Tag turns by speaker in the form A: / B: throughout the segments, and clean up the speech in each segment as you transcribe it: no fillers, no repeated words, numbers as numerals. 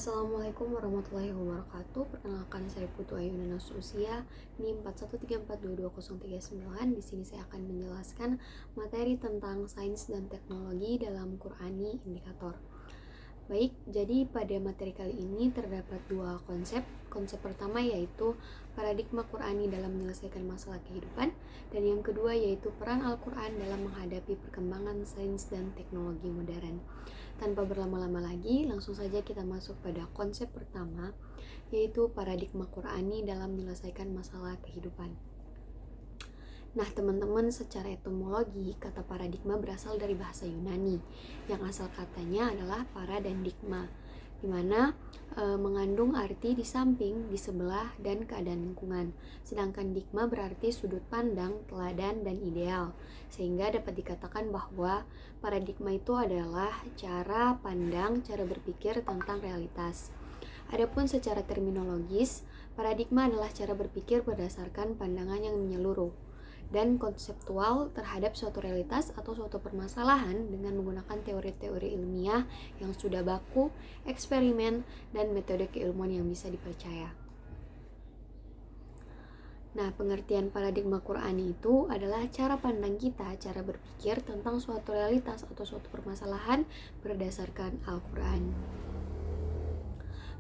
A: Assalamualaikum warahmatullahi wabarakatuh. Perkenalkan, saya Putu Ayuna Nasusia NIM 41342239. Di sini saya akan menjelaskan materi tentang sains dan teknologi dalam Qur'ani Indikator. Baik, jadi pada materi kali ini terdapat dua konsep. Konsep pertama yaitu paradigma Qur'ani dalam menyelesaikan masalah kehidupan, dan yang kedua yaitu peran Al-Qur'an dalam menghadapi perkembangan sains dan teknologi modern. Tanpa berlama-lama lagi, langsung saja kita masuk pada konsep pertama, yaitu paradigma Qur'ani dalam menyelesaikan masalah kehidupan. Nah, teman-teman, secara etimologi, kata paradigma berasal dari bahasa Yunani, yang asal katanya adalah para dan digma, di mana mengandung arti di samping, di sebelah, dan keadaan lingkungan. Sedangkan digma berarti sudut pandang, teladan, dan ideal. Sehingga dapat dikatakan bahwa paradigma itu adalah cara pandang, cara berpikir tentang realitas. Adapun secara terminologis, paradigma adalah cara berpikir berdasarkan pandangan yang menyeluruh dan konseptual terhadap suatu realitas atau suatu permasalahan dengan menggunakan teori-teori ilmiah yang sudah baku, eksperimen, dan metode keilmuan yang bisa dipercaya. Nah, pengertian paradigma Qur'ani itu adalah cara pandang kita, cara berpikir tentang suatu realitas atau suatu permasalahan berdasarkan Al-Qur'an.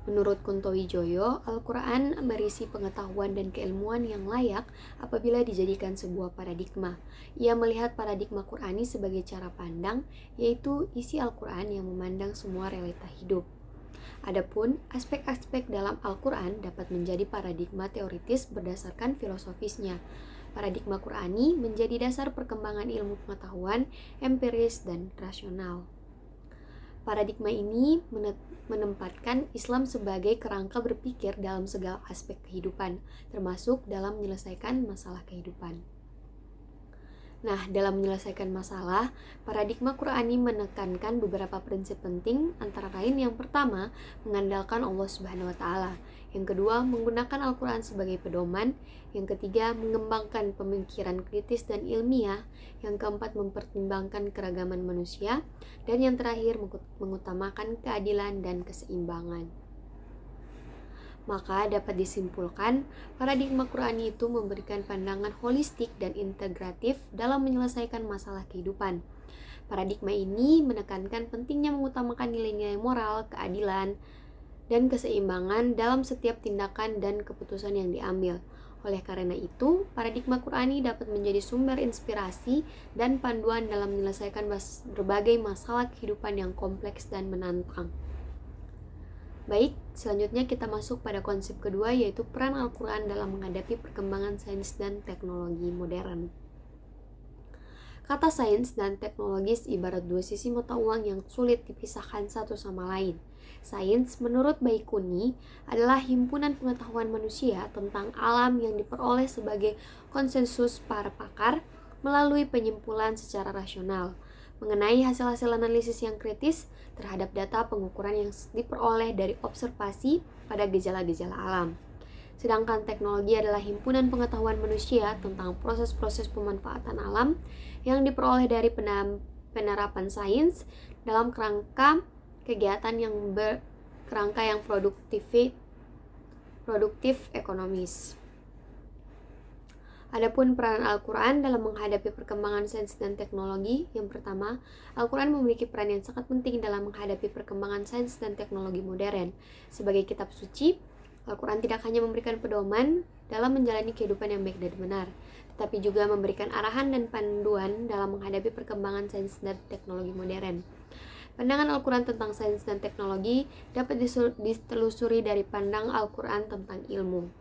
A: Menurut Kunto Wijoyo, Al-Quran berisi pengetahuan dan keilmuan yang layak apabila dijadikan sebuah paradigma. Ia melihat paradigma Qur'ani sebagai cara pandang, yaitu isi Al-Quran yang memandang semua realita hidup. Adapun aspek-aspek dalam Al-Quran dapat menjadi paradigma teoritis berdasarkan filosofisnya. Paradigma Qur'ani menjadi dasar perkembangan ilmu pengetahuan, empiris, dan rasional. Paradigma ini menempatkan Islam sebagai kerangka berpikir dalam segala aspek kehidupan, termasuk dalam menyelesaikan masalah kehidupan. Nah, dalam menyelesaikan masalah, paradigma Qur'ani menekankan beberapa prinsip penting, antara lain yang pertama, mengandalkan Allah Subhanahu wa Ta'ala. Yang kedua, menggunakan Al-Quran sebagai pedoman. Yang ketiga, mengembangkan pemikiran kritis dan ilmiah. Yang keempat, mempertimbangkan keragaman manusia. Dan yang terakhir, mengutamakan keadilan dan keseimbangan. Maka dapat disimpulkan, paradigma Qur'ani itu memberikan pandangan holistik dan integratif dalam menyelesaikan masalah kehidupan. Paradigma ini menekankan pentingnya mengutamakan nilai-nilai moral, keadilan, dan keseimbangan dalam setiap tindakan dan keputusan yang diambil. Oleh karena itu, paradigma Qur'ani dapat menjadi sumber inspirasi dan panduan dalam menyelesaikan berbagai masalah kehidupan yang kompleks dan menantang. Baik, selanjutnya kita masuk pada konsep kedua, yaitu peran Al-Quran dalam menghadapi perkembangan sains dan teknologi modern. Kata sains dan teknologis ibarat dua sisi mata uang yang sulit dipisahkan satu sama lain. Sains, menurut Baikuni, adalah himpunan pengetahuan manusia tentang alam yang diperoleh sebagai konsensus para pakar melalui penyimpulan secara rasional mengenai hasil-hasil analisis yang kritis terhadap data pengukuran yang diperoleh dari observasi pada gejala-gejala alam. Sedangkan teknologi adalah himpunan pengetahuan manusia tentang proses-proses pemanfaatan alam yang diperoleh dari penerapan sains dalam kerangka kegiatan yang berkerangka yang produktif ekonomis. Adapun peran Al-Quran dalam menghadapi perkembangan sains dan teknologi, yang pertama, Al-Quran memiliki peran yang sangat penting dalam menghadapi perkembangan sains dan teknologi modern. Sebagai kitab suci, Al-Quran tidak hanya memberikan pedoman dalam menjalani kehidupan yang baik dan benar, tetapi juga memberikan arahan dan panduan dalam menghadapi perkembangan sains dan teknologi modern. Pandangan Al-Quran tentang sains dan teknologi dapat ditelusuri dari pandang Al-Quran tentang ilmu.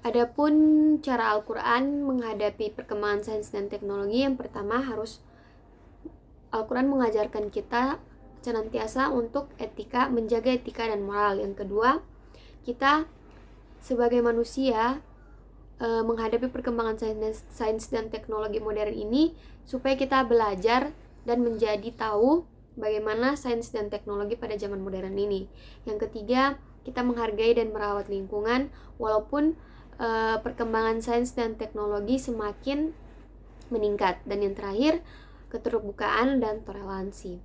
A: Adapun cara Al-Quran menghadapi perkembangan sains dan teknologi, yang pertama Al-Quran mengajarkan kita senantiasa untuk menjaga etika dan moral. Yang kedua, kita sebagai manusia menghadapi perkembangan sains dan teknologi modern ini supaya kita belajar dan menjadi tahu bagaimana sains dan teknologi pada zaman modern ini. Yang ketiga, kita menghargai dan merawat lingkungan walaupun perkembangan sains dan teknologi semakin meningkat. Dan yang terakhir, keterbukaan dan toleransi.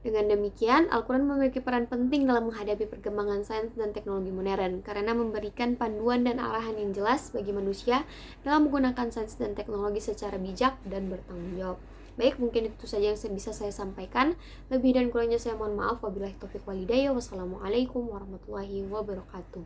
A: Dengan demikian, Al-Quran memiliki peran penting dalam menghadapi perkembangan sains dan teknologi modern karena memberikan panduan dan arahan yang jelas bagi manusia dalam menggunakan sains dan teknologi secara bijak dan bertanggung jawab. Baik, mungkin itu saja yang bisa saya sampaikan. Lebih dan kurangnya saya mohon maaf. Wabillahi taufiq walhidayah. Wassalamualaikum warahmatullahi wabarakatuh.